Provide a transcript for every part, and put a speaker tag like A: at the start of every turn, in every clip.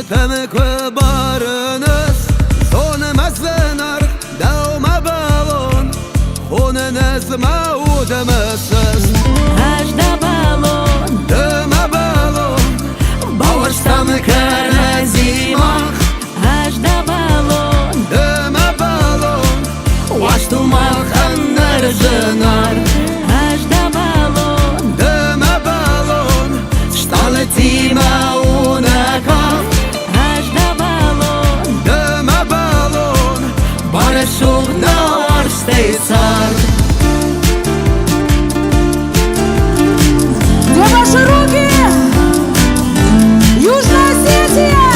A: Temek ve barınız Sonumaz ve nar Davma balon Hunenez maudemesiz
B: Ажда балон
A: Deme balon Bağıştan kere zimah
B: Ажда балон
A: Deme balon
B: Ваштумах
A: Anlarjınar
B: Ажда балон
A: Deme balon Ştaletime unekaf
B: Ажда балон
A: Deme balon Barışuk nar steycar
C: Где ваши руки? Южная Осетия!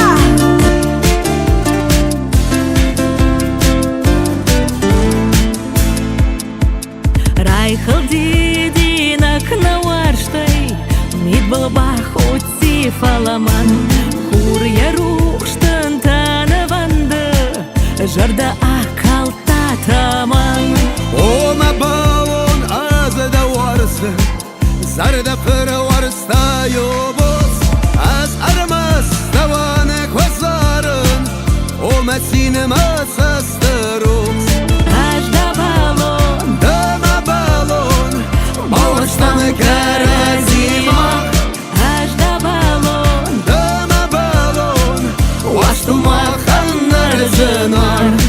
B: Райхал дидинак наварштай Мид балбах утси фаламан Хур яруштан танаванды Жарда акал татаман
A: Oma balon azda varsın Zarda pırı varsta yobuz Az armas davanek vazarın O mesinem asastıruz
B: Ажда балон
A: Deme balon Bağıştan kere zimah
B: Ажда балон
A: Deme balon Vaştumak anlarjınar